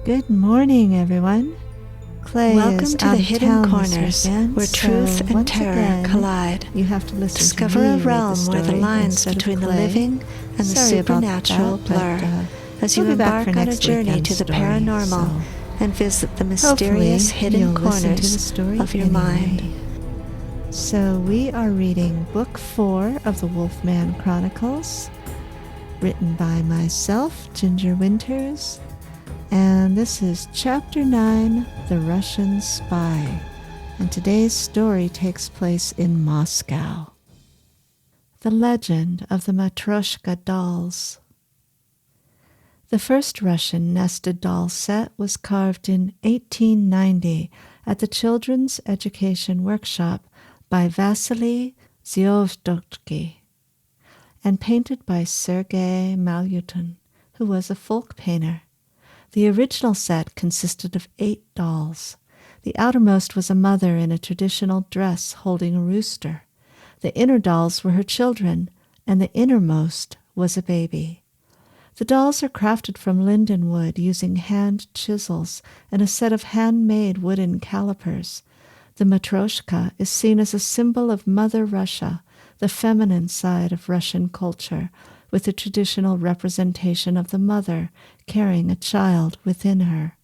Good morning, everyone. Clay Welcome is to out the of hidden town corners this weekend, where truth so and once terror again, collide. You have to listen Discover to me a read the realm where the story lines instead of between the Clay. living and the Sorry about supernatural that, blur but, as we'll you be back for embark on a next journey weekend's to the story, paranormal so and visit the hopefully mysterious hidden you'll listen to the corners story of your anyway. mind. So we are reading Book 4 of the Wolfman Chronicles, written by myself, Ginger Winters, and this is Chapter 9, The Russian Spy, and today's story takes place in Moscow. The Legend of the Matryoshka Dolls. The first Russian nested doll set was carved in 1890 at the Children's Education Workshop by Vasily Zyovdotsky and painted by Sergei Malyutin, who was a folk painter. The original set consisted of 8 dolls. The outermost was a mother in a traditional dress holding a rooster. The inner dolls were her children, and the innermost was a baby. The dolls are crafted from linden wood using hand chisels and a set of handmade wooden calipers. The Matryoshka is seen as a symbol of Mother Russia, the feminine side of Russian culture, with the traditional representation of the mother carrying a child within her.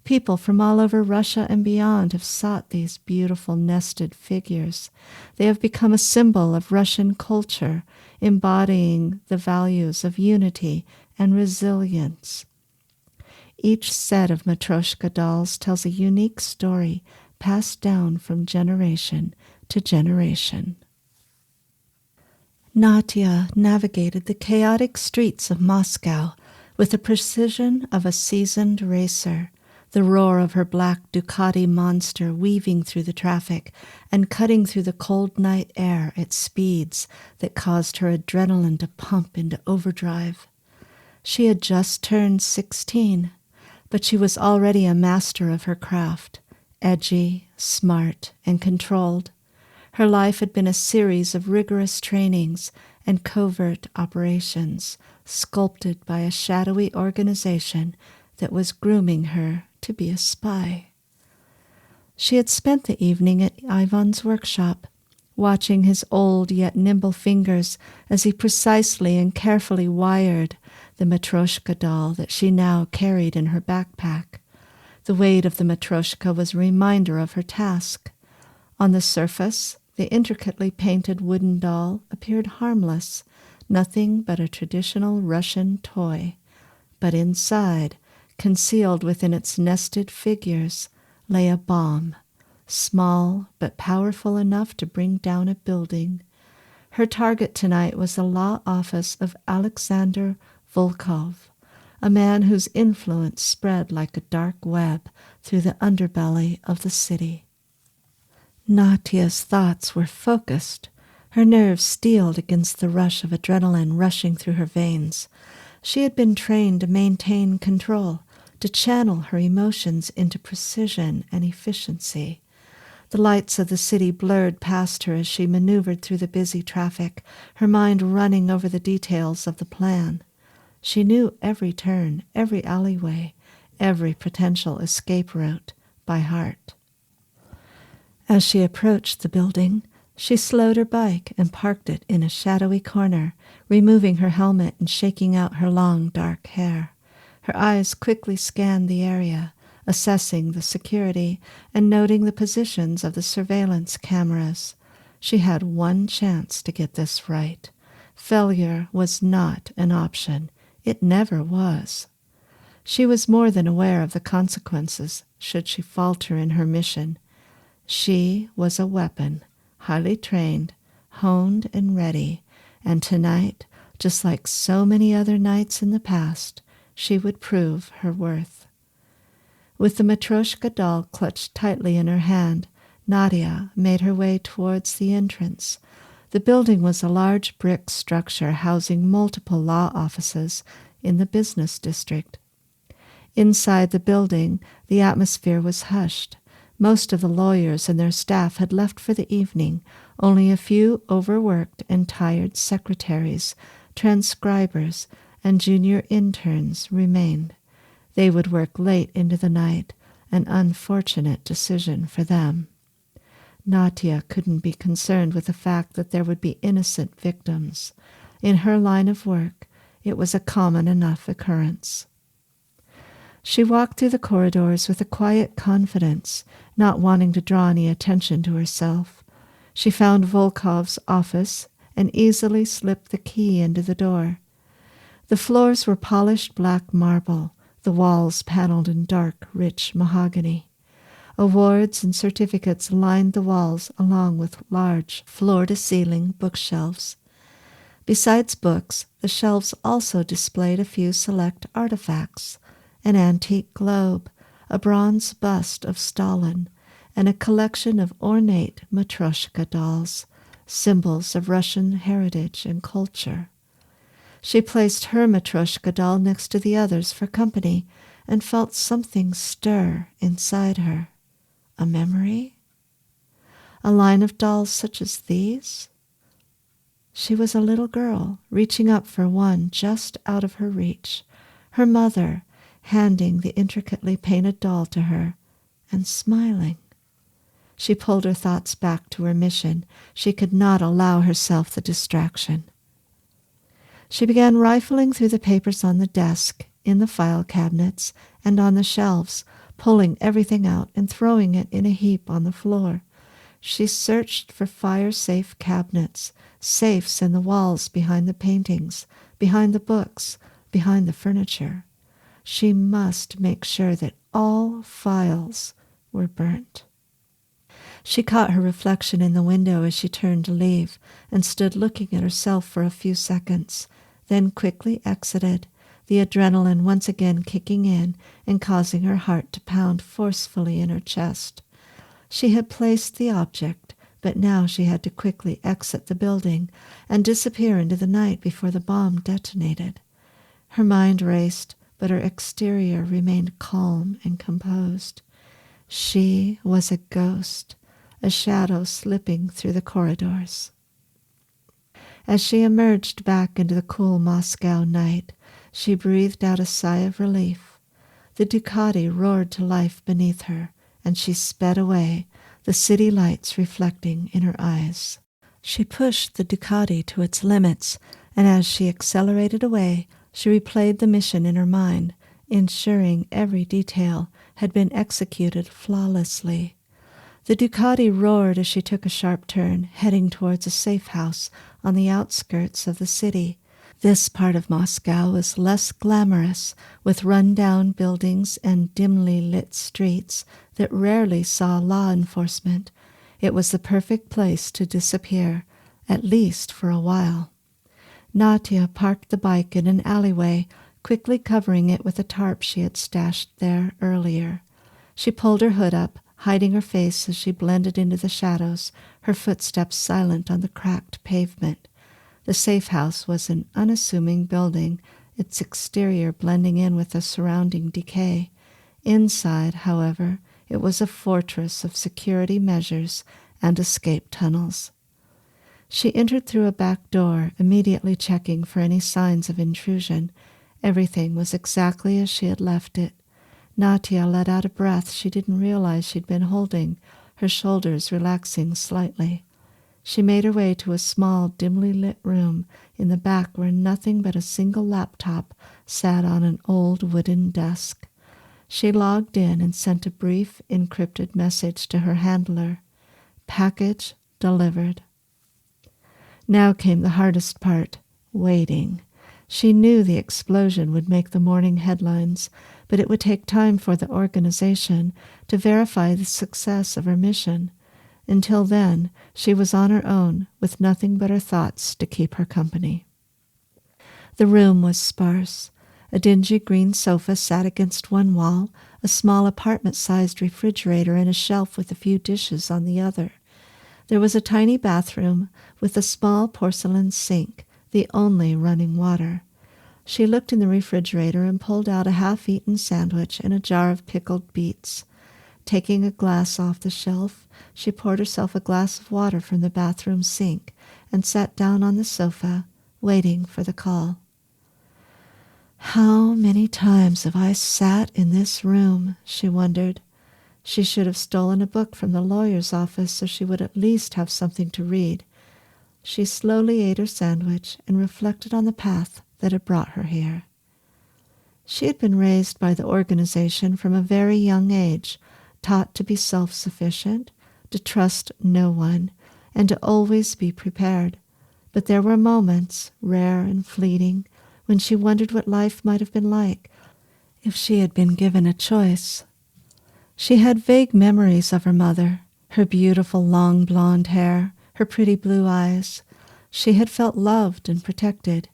People from all over Russia and beyond have sought these beautiful nested figures. They have become a symbol of Russian culture, embodying the values of unity and resilience. Each set of Matryoshka dolls tells a unique story passed down from generation to generation. Nadia navigated the chaotic streets of Moscow with the precision of a seasoned racer, the roar of her black Ducati monster weaving through the traffic and cutting through the cold night air at speeds that caused her adrenaline to pump into overdrive. She had just turned 16, but she was already a master of her craft, edgy, smart, and controlled. Her life had been a series of rigorous trainings and covert operations, sculpted by a shadowy organization that was grooming her to be a spy. She had spent the evening at Ivan's workshop, watching his old yet nimble fingers as he precisely and carefully wired the Matryoshka doll that she now carried in her backpack. The weight of the Matryoshka was a reminder of her task. On the surface, the intricately painted wooden doll appeared harmless, nothing but a traditional Russian toy. But inside, concealed within its nested figures, lay a bomb, small but powerful enough to bring down a building. Her target tonight was the law office of Alexander Volkov, a man whose influence spread like a dark web through the underbelly of the city. Nadia's thoughts were focused, her nerves steeled against the rush of adrenaline rushing through her veins. She had been trained to maintain control, to channel her emotions into precision and efficiency. The lights of the city blurred past her as she maneuvered through the busy traffic, her mind running over the details of the plan. She knew every turn, every alleyway, every potential escape route by heart. As she approached the building, she slowed her bike and parked it in a shadowy corner, removing her helmet and shaking out her long, dark hair. Her eyes quickly scanned the area, assessing the security and noting the positions of the surveillance cameras. She had one chance to get this right. Failure was not an option. It never was. She was more than aware of the consequences should she falter in her mission. She was a weapon, highly trained, honed and ready, and tonight, just like so many other nights in the past, she would prove her worth. With the Matryoshka doll clutched tightly in her hand, Nadia made her way towards the entrance. The building was a large brick structure housing multiple law offices in the business district. Inside the building, the atmosphere was hushed. Most of the lawyers and their staff had left for the evening. Only a few overworked and tired secretaries, transcribers, and junior interns remained. They would work late into the night, an unfortunate decision for them. Natia couldn't be concerned with the fact that there would be innocent victims. In her line of work, it was a common enough occurrence. She walked through the corridors with a quiet confidence, not wanting to draw any attention to herself. She found Volkov's office and easily slipped the key into the door. The floors were polished black marble, the walls paneled in dark, rich mahogany. Awards and certificates lined the walls along with large, floor-to-ceiling bookshelves. Besides books, the shelves also displayed a few select artifacts: an antique globe, a bronze bust of Stalin, and a collection of ornate Matryoshka dolls, symbols of Russian heritage and culture. She placed her Matryoshka doll next to the others for company and felt something stir inside her. A memory? A line of dolls such as these? She was a little girl, reaching up for one just out of her reach, her mother handing the intricately painted doll to her and smiling. She pulled her thoughts back to her mission. She could not allow herself the distraction. She began rifling through the papers on the desk, in the file cabinets, and on the shelves, pulling everything out and throwing it in a heap on the floor. She searched for fire-safe cabinets, safes in the walls behind the paintings, behind the books, behind the furniture. She must make sure that all files were burnt. She caught her reflection in the window as she turned to leave and stood looking at herself for a few seconds, then quickly exited, the adrenaline once again kicking in and causing her heart to pound forcefully in her chest. She had placed the object, but now she had to quickly exit the building and disappear into the night before the bomb detonated. Her mind raced, but her exterior remained calm and composed. She was a ghost, a shadow slipping through the corridors. As she emerged back into the cool Moscow night, she breathed out a sigh of relief. The Ducati roared to life beneath her, and she sped away, the city lights reflecting in her eyes. She pushed the Ducati to its limits, and as she accelerated away, she replayed the mission in her mind, ensuring every detail had been executed flawlessly. The Ducati roared as she took a sharp turn, heading towards a safe house on the outskirts of the city. This part of Moscow was less glamorous, with run-down buildings and dimly lit streets that rarely saw law enforcement. It was the perfect place to disappear, at least for a while. Natia parked the bike in an alleyway, quickly covering it with a tarp she had stashed there earlier. She pulled her hood up, hiding her face as she blended into the shadows, her footsteps silent on the cracked pavement. The safe house was an unassuming building, its exterior blending in with the surrounding decay. Inside, however, it was a fortress of security measures and escape tunnels. She entered through a back door, immediately checking for any signs of intrusion. Everything was exactly as she had left it. Natia let out a breath she didn't realize she'd been holding, her shoulders relaxing slightly. She made her way to a small, dimly lit room in the back where nothing but a single laptop sat on an old wooden desk. She logged in and sent a brief, encrypted message to her handler. Package delivered. Now came the hardest part, waiting. She knew the explosion would make the morning headlines, but it would take time for the organization to verify the success of her mission. Until then, she was on her own, with nothing but her thoughts to keep her company. The room was sparse. A dingy green sofa sat against one wall, a small apartment-sized refrigerator and a shelf with a few dishes on the other. There was a tiny bathroom with a small porcelain sink, the only running water. She looked in the refrigerator and pulled out a half-eaten sandwich and a jar of pickled beets. Taking a glass off the shelf, she poured herself a glass of water from the bathroom sink and sat down on the sofa, waiting for the call. How many times have I sat in this room, she wondered. She should have stolen a book from the lawyer's office so she would at least have something to read. She slowly ate her sandwich and reflected on the path that had brought her here. She had been raised by the organization from a very young age, taught to be self-sufficient, to trust no one, and to always be prepared. But there were moments, rare and fleeting, when she wondered what life might have been like if she had been given a choice. She had vague memories of her mother, her beautiful long blonde hair, her pretty blue eyes. She had felt loved and protected.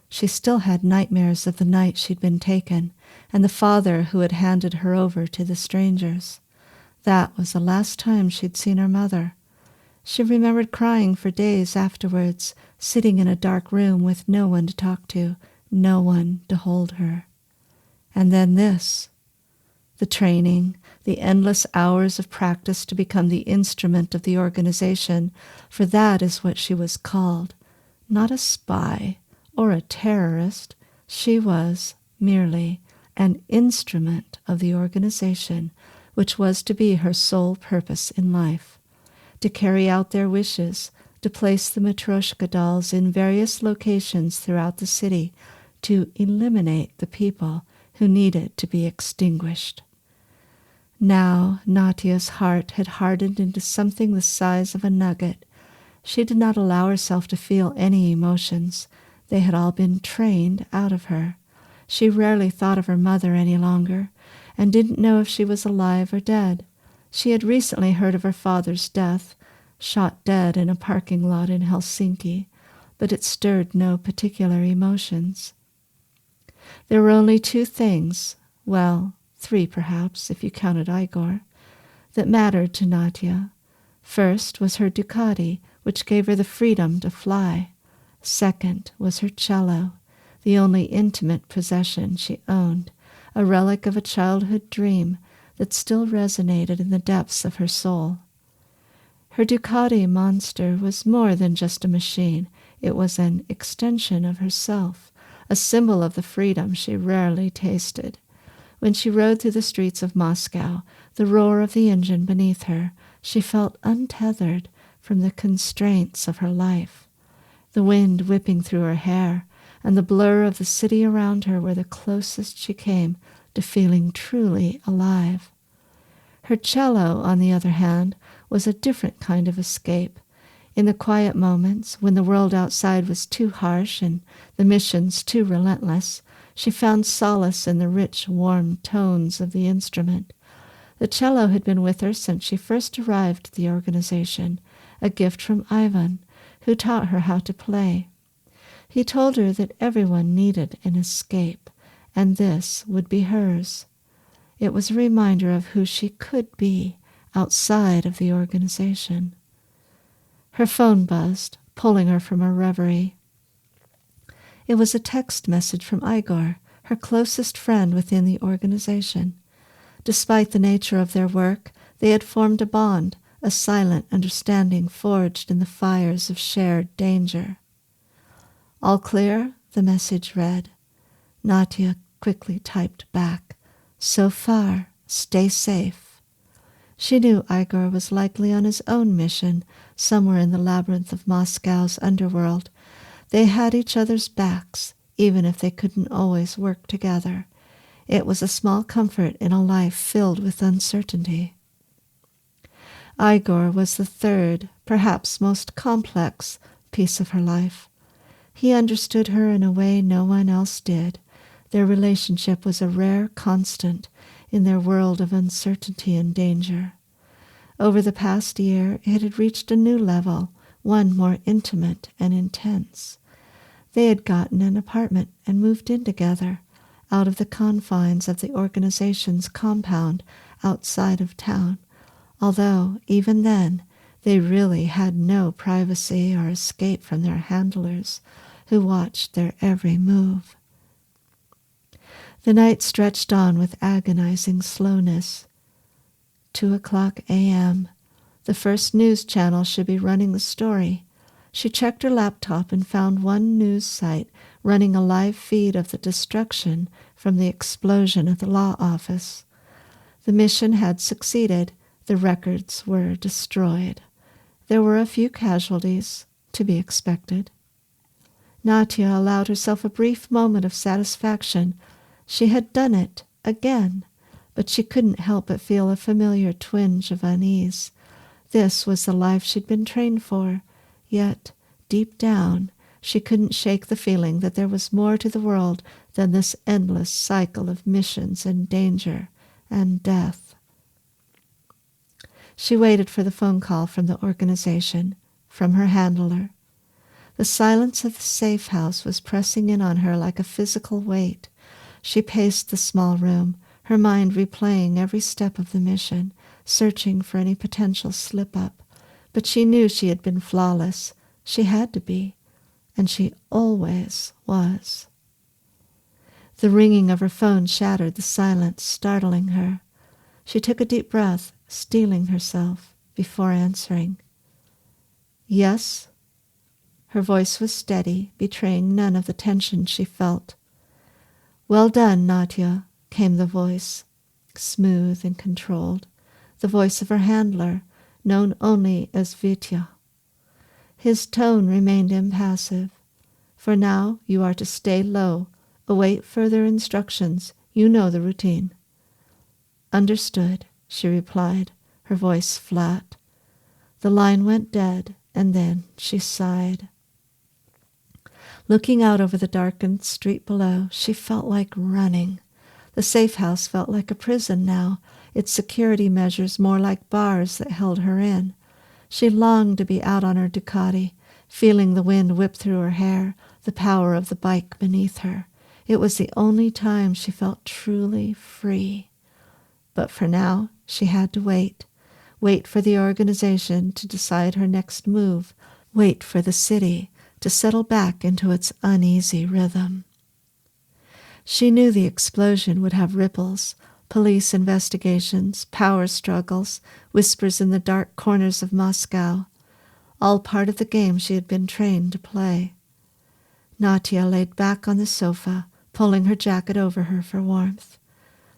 She still had nightmares of the night she'd been taken, and the father who had handed her over to the strangers. That was the last time she'd seen her mother. She remembered crying for days afterwards, sitting in a dark room with no one to talk to, no one to hold her. And then this. The training, the endless hours of practice to become the instrument of the organization, for that is what she was called. Not a spy or a terrorist. She was merely an instrument of the organization, which was to be her sole purpose in life. To carry out their wishes, to place the Matryoshka dolls in various locations throughout the city, to eliminate the people who needed to be extinguished. Now Nadia's heart had hardened into something the size of a nugget. She did not allow herself to feel any emotions. They had all been trained out of her. She rarely thought of her mother any longer, and didn't know if she was alive or dead. She had recently heard of her father's death, shot dead in a parking lot in Helsinki, but it stirred no particular emotions. There were only two things, well, three perhaps, if you counted Igor, that mattered to Nadia. First was her Ducati, which gave her the freedom to fly. Second was her cello, the only intimate possession she owned, a relic of a childhood dream that still resonated in the depths of her soul. Her Ducati monster was more than just a machine. It was an extension of herself, a symbol of the freedom she rarely tasted. When she rode through the streets of Moscow, the roar of the engine beneath her, she felt untethered from the constraints of her life. The wind whipping through her hair and the blur of the city around her were the closest she came to feeling truly alive. Her cello, on the other hand, was a different kind of escape. In the quiet moments, when the world outside was too harsh and the missions too relentless, she found solace in the rich, warm tones of the instrument. The cello had been with her since she first arrived at the organization, a gift from Ivan, who taught her how to play. He told her that everyone needed an escape, and this would be hers. It was a reminder of who she could be outside of the organization. Her phone buzzed, pulling her from her reverie. It was a text message from Igor, her closest friend within the organization. Despite the nature of their work, they had formed a bond, a silent understanding forged in the fires of shared danger. "All clear?" the message read. Nadia quickly typed back, "So far, stay safe." She knew Igor was likely on his own mission, somewhere in the labyrinth of Moscow's underworld. They had each other's backs, even if they couldn't always work together. It was a small comfort in a life filled with uncertainty. Igor was the third, perhaps most complex, piece of her life. He understood her in a way no one else did. Their relationship was a rare constant in their world of uncertainty and danger. Over the past year, it had reached a new level, one more intimate and intense. They had gotten an apartment and moved in together, out of the confines of the organization's compound outside of town, although, even then, they really had no privacy or escape from their handlers, who watched their every move. The night stretched on with agonizing slowness. 2:00 a.m. The first news channel should be running the story. She checked her laptop and found one news site running a live feed of the destruction from the explosion at the law office. The mission had succeeded. The records were destroyed. There were a few casualties, to be expected. Natia allowed herself a brief moment of satisfaction. She had done it again, but she couldn't help but feel a familiar twinge of unease. This was the life she'd been trained for, yet, deep down, she couldn't shake the feeling that there was more to the world than this endless cycle of missions and danger and death. She waited for the phone call from the organization, from her handler. The silence of the safe house was pressing in on her like a physical weight. She paced the small room, her mind replaying every step of the mission, searching for any potential slip-up. But she knew she had been flawless. She had to be, and she always was. The ringing of her phone shattered the silence, startling her. She took a deep breath, steeling herself before answering. Yes? Her voice was steady, betraying none of the tension she felt. Well done, Natia, came the voice, smooth and controlled, the voice of her handler, known only as Vitya. His tone remained impassive. For now, you are to stay low, await further instructions. You know the routine. Understood, she replied, her voice flat. The line went dead, and then she sighed. Looking out over the darkened street below, she felt like running. The safe house felt like a prison now, its security measures more like bars that held her in. She longed to be out on her Ducati, feeling the wind whip through her hair, the power of the bike beneath her. It was the only time she felt truly free. But for now, she had to wait. Wait for the organization to decide her next move. Wait for the city to settle back into its uneasy rhythm. She knew the explosion would have ripples, police investigations, power struggles, whispers in the dark corners of Moscow, all part of the game she had been trained to play. Natia laid back on the sofa, pulling her jacket over her for warmth.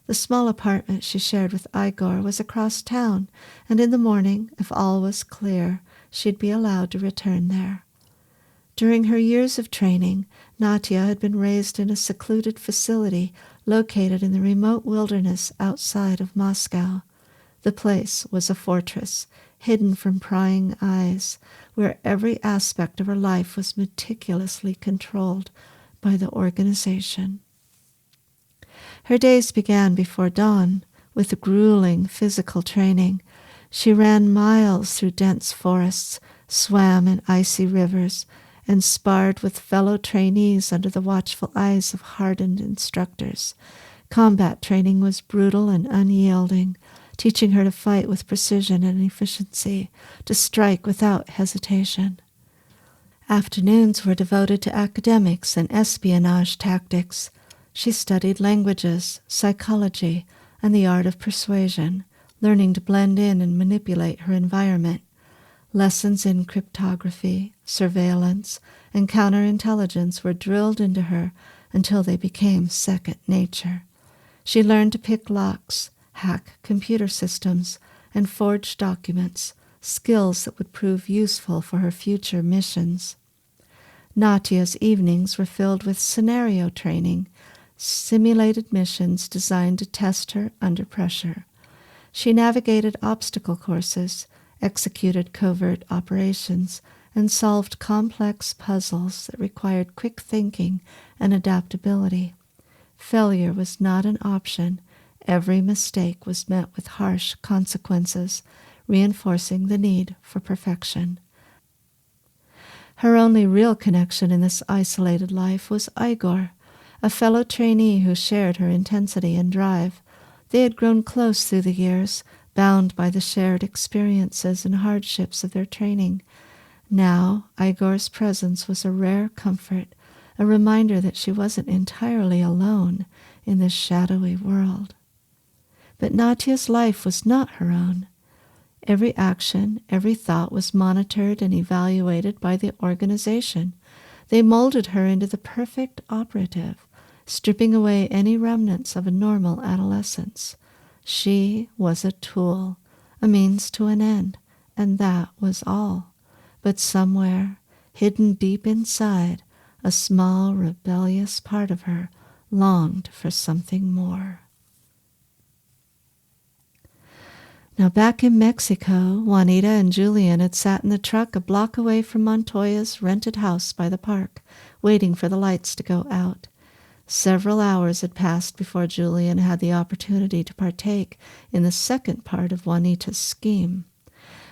The small apartment she shared with Igor was across town, and in the morning, if all was clear, she'd be allowed to return there. During her years of training, Natia had been raised in a secluded facility located in the remote wilderness outside of Moscow. The place was a fortress, hidden from prying eyes, where every aspect of her life was meticulously controlled by the organization. Her days began before dawn with grueling physical training. She ran miles through dense forests, swam in icy rivers, and sparred with fellow trainees under the watchful eyes of hardened instructors. Combat training was brutal and unyielding, teaching her to fight with precision and efficiency, to strike without hesitation. Afternoons were devoted to academics and espionage tactics. She studied languages, psychology, and the art of persuasion, learning to blend in and manipulate her environment. Lessons in cryptography, surveillance, and counterintelligence were drilled into her until they became second nature. She learned to pick locks, hack computer systems, and forge documents, skills that would prove useful for her future missions. Natia's evenings were filled with scenario training, simulated missions designed to test her under pressure. She navigated obstacle courses, executed covert operations, and solved complex puzzles that required quick thinking and adaptability. Failure was not an option. Every mistake was met with harsh consequences, reinforcing the need for perfection. Her only real connection in this isolated life was Igor, a fellow trainee who shared her intensity and drive. They had grown close through the years, bound by the shared experiences and hardships of their training. Now, Igor's presence was a rare comfort, a reminder that she wasn't entirely alone in this shadowy world. But Natia's life was not her own. Every action, every thought was monitored and evaluated by the organization. They molded her into the perfect operative, stripping away any remnants of a normal adolescence. She was a tool, a means to an end, and that was all. But somewhere, hidden deep inside, a small, rebellious part of her longed for something more. Now back in Mexico, Juanita and Julian had sat in the truck a block away from Montoya's rented house by the park, waiting for the lights to go out. Several hours had passed before Julian had the opportunity to partake in the second part of Juanita's scheme.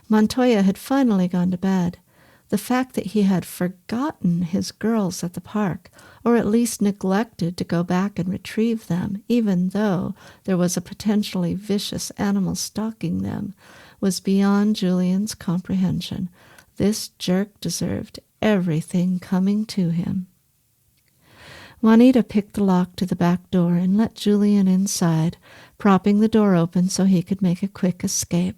Montoya had finally gone to bed. The fact that he had forgotten his girls at the park, or at least neglected to go back and retrieve them, even though there was a potentially vicious animal stalking them, was beyond Julian's comprehension. This jerk deserved everything coming to him. Juanita picked the lock to the back door and let Julian inside, propping the door open so he could make a quick escape.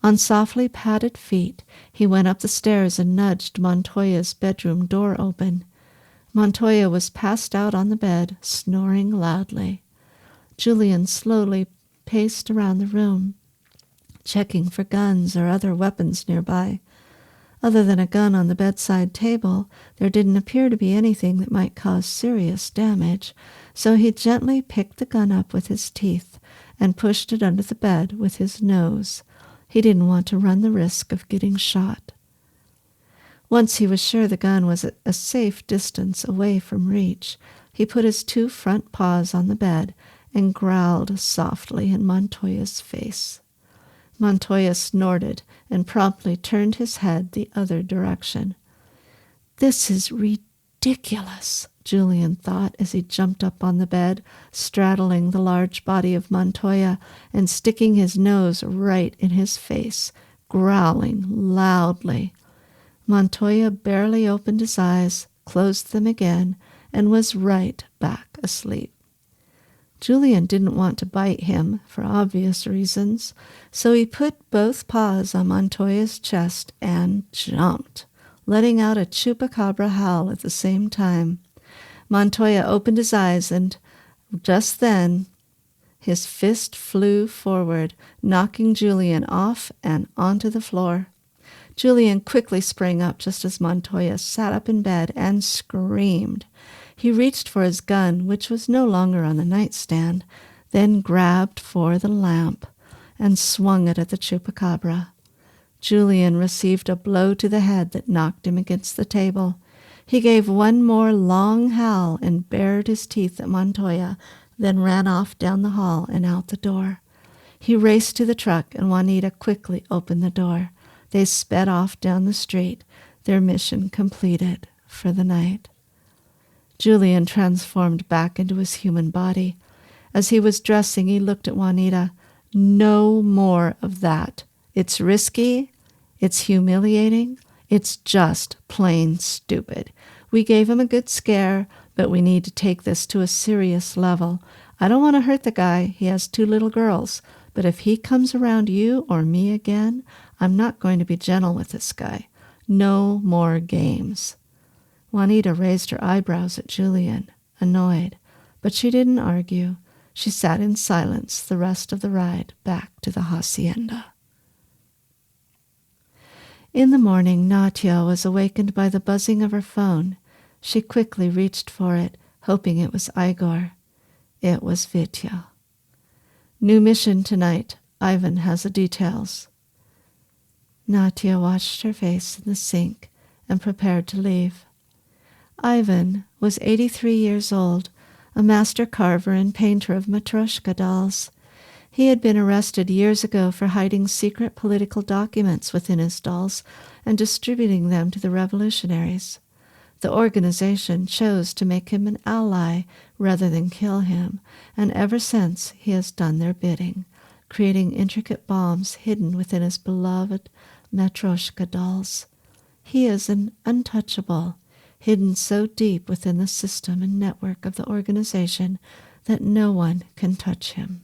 On softly padded feet, he went up the stairs and nudged Montoya's bedroom door open. Montoya was passed out on the bed, snoring loudly. Julian slowly paced around the room, checking for guns or other weapons nearby. Other than a gun on the bedside table, there didn't appear to be anything that might cause serious damage, so he gently picked the gun up with his teeth and pushed it under the bed with his nose. He didn't want to run the risk of getting shot. Once he was sure the gun was at a safe distance away from reach, he put his 2 front paws on the bed and growled softly in Montoya's face. Montoya snorted and promptly turned his head the other direction. "This is ridiculous," Julian thought as he jumped up on the bed, straddling the large body of Montoya and sticking his nose right in his face, growling loudly. Montoya barely opened his eyes, closed them again, and was right back asleep. Julian didn't want to bite him for obvious reasons, so he put both paws on Montoya's chest and jumped, letting out a chupacabra howl at the same time. Montoya opened his eyes, and just then his fist flew forward, knocking Julian off and onto the floor. Julian quickly sprang up just as Montoya sat up in bed and screamed. He reached for his gun, which was no longer on the nightstand, then grabbed for the lamp and swung it at the chupacabra. Julian received a blow to the head that knocked him against the table. He gave one more long howl and bared his teeth at Montoya, then ran off down the hall and out the door. He raced to the truck, and Juanita quickly opened the door. They sped off down the street, their mission completed for the night. Julian transformed back into his human body. As he was dressing, he looked at Juanita. "No more of that. It's risky. It's humiliating. It's just plain stupid. We gave him a good scare, but we need to take this to a serious level. I don't want to hurt the guy. He has 2 little girls. But if he comes around you or me again, I'm not going to be gentle with this guy. No more games." Juanita raised her eyebrows at Julian, annoyed, but she didn't argue. She sat in silence the rest of the ride back to the hacienda. In the morning, Natia was awakened by the buzzing of her phone. She quickly reached for it, hoping it was Igor. It was Vitya. "New mission tonight. Ivan has the details." Natia washed her face in the sink and prepared to leave. Ivan was 83 years old, a master carver and painter of Matryoshka dolls. He had been arrested years ago for hiding secret political documents within his dolls and distributing them to the revolutionaries. The organization chose to make him an ally rather than kill him, and ever since he has done their bidding, creating intricate bombs hidden within his beloved Matryoshka dolls. He is an untouchable, hidden so deep within the system and network of the organization that no one can touch him.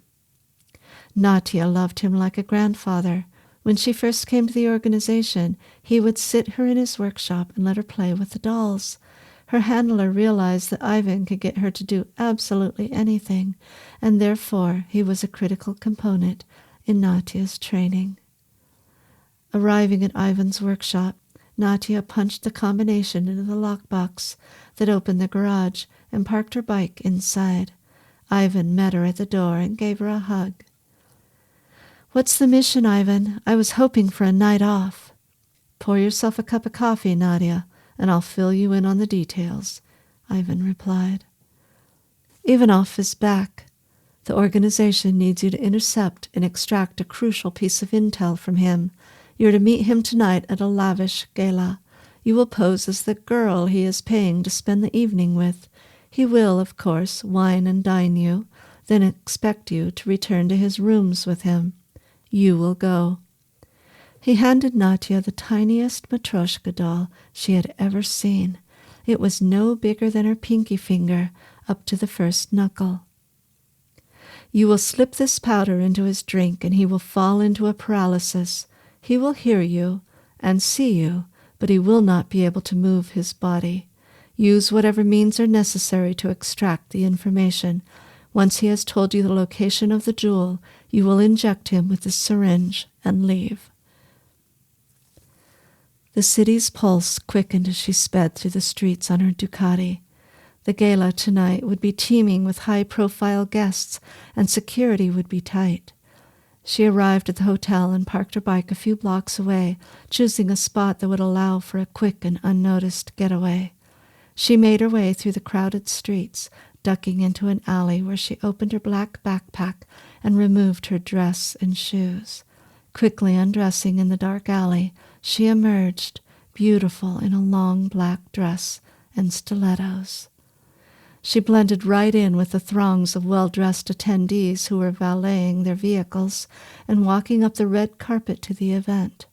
Natia loved him like a grandfather, When she first came to the organization, he would sit her in his workshop and let her play with the dolls. Her handler realized that Ivan could get her to do absolutely anything, and therefore he was a critical component in Nadia's training. Arriving at Ivan's workshop, Nadia punched the combination into the lockbox that opened the garage and parked her bike inside. Ivan met her at the door and gave her a hug. "What's the mission, Ivan? I was hoping for a night off." "Pour yourself a cup of coffee, Nadia, and I'll fill you in on the details," Ivan replied. "Ivanov is back. The organization needs you to intercept and extract a crucial piece of intel from him. You're to meet him tonight at a lavish gala. You will pose as the girl he is paying to spend the evening with. He will, of course, wine and dine you, then expect you to return to his rooms with him. You will go." He handed Nadia the tiniest Matryoshka doll she had ever seen. It was no bigger than her pinky finger, up to the first knuckle. "You will slip this powder into his drink, and he will fall into a paralysis. He will hear you and see you, but he will not be able to move his body. Use whatever means are necessary to extract the information. Once he has told you the location of the jewel, you will inject him with the syringe and leave." The city's pulse quickened as she sped through the streets on her Ducati. The gala tonight would be teeming with high-profile guests, and security would be tight. She arrived at the hotel and parked her bike a few blocks away, choosing a spot that would allow for a quick and unnoticed getaway. She made her way through the crowded streets, ducking into an alley where she opened her black backpack and removed her dress and shoes. Quickly undressing in the dark alley, she emerged, beautiful in a long black dress and stilettos. She blended right in with the throngs of well-dressed attendees who were valeting their vehicles and walking up the red carpet to the event.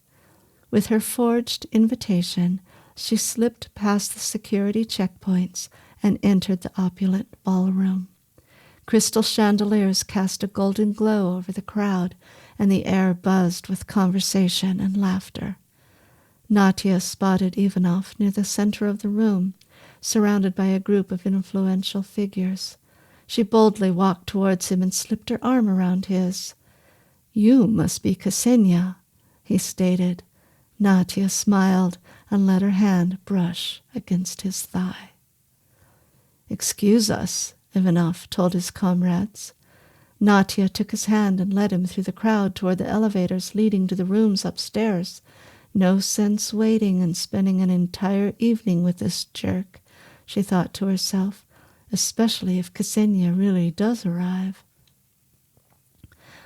With her forged invitation, she slipped past the security checkpoints and entered the opulent ballroom. Crystal chandeliers cast a golden glow over the crowd, and the air buzzed with conversation and laughter. Nadia spotted Ivanov near the center of the room, surrounded by a group of influential figures. She boldly walked towards him and slipped her arm around his. "You must be Ksenia," he stated. Nadia smiled and let her hand brush against his thigh. "Excuse us," Ivanov told his comrades. Nadia took his hand and led him through the crowd toward the elevators leading to the rooms upstairs. No sense waiting and spending an entire evening with this jerk, she thought to herself, especially if Ksenia really does arrive.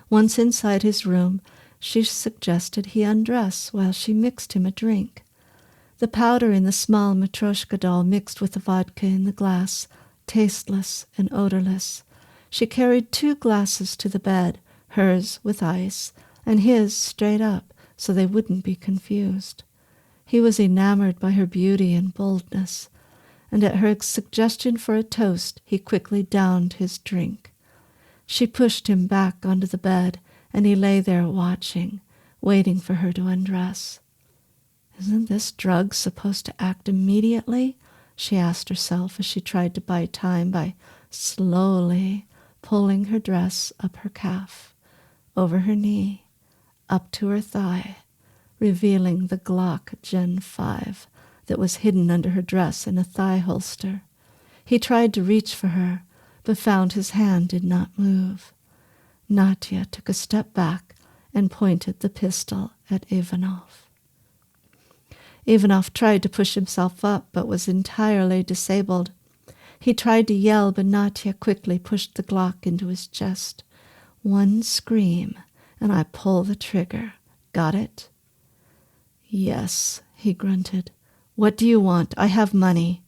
Once inside his room, she suggested he undress while she mixed him a drink. The powder in the small Matryoshka doll mixed with the vodka in the glass, tasteless and odorless. She carried 2 glasses to the bed, hers with ice, and his straight up, so they wouldn't be confused. He was enamored by her beauty and boldness, and at her suggestion for a toast, he quickly downed his drink. She pushed him back onto the bed, and he lay there watching, waiting for her to undress. "Isn't this drug supposed to act immediately?" she asked herself as she tried to buy time by slowly pulling her dress up her calf, over her knee, up to her thigh, revealing the Glock Gen 5 that was hidden under her dress in a thigh holster. He tried to reach for her, but found his hand did not move. Nadia took a step back and pointed the pistol at Ivanov. Ivanov tried to push himself up, but was entirely disabled. He tried to yell, but Nadia quickly pushed the Glock into his chest. "One scream, and I pull the trigger. Got it?" "Yes," he grunted. "What do you want? I have money."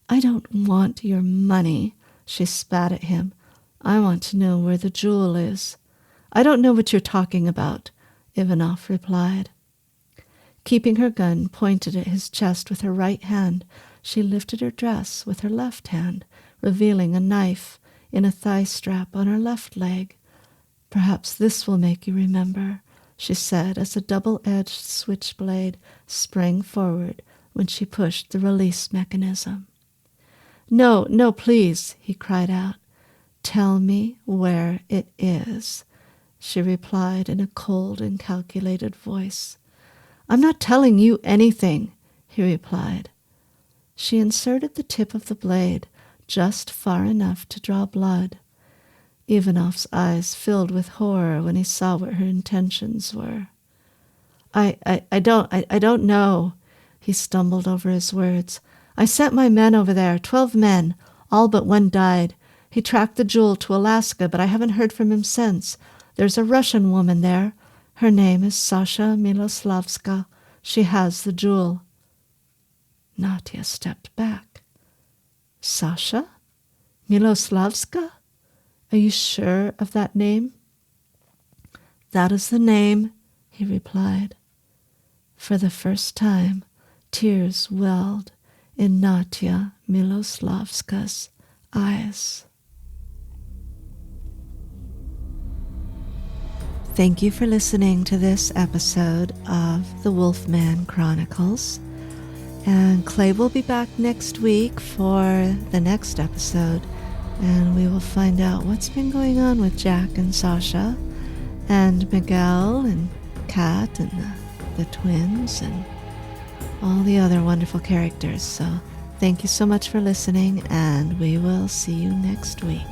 "I don't want your money," she spat at him. "I want to know where the jewel is." "I don't know what you're talking about," Ivanov replied. Keeping her gun pointed at his chest with her right hand, she lifted her dress with her left hand, revealing a knife in a thigh strap on her left leg. "Perhaps this will make you remember," she said as a double-edged switchblade sprang forward when she pushed the release mechanism. No, no, please, he cried out. Tell me where it is, she replied in a cold and calculated voice. I'm not telling you anything, he replied. She inserted the tip of the blade just far enough to draw blood. Ivanov's eyes filled with horror when he saw what her intentions were. I don't know, he stumbled over his words. I sent my men over there, 12 men, all but one died. He tracked the jewel to Alaska, but I haven't heard from him since. There's a Russian woman there. Her name is Sasha Miloslavska. She has the jewel. Natya stepped back. Sasha? Miloslavska? Are you sure of that name? That is the name, he replied. For the first time, tears welled in Natya Miloslavska's eyes. Thank you for listening to this episode of the Wolfman Chronicles. And Clay will be back next week for the next episode, and we will find out what's been going on with Jack and Sasha and Miguel and Kat and the twins and all the other wonderful characters. So thank you so much for listening, and we will see you next week.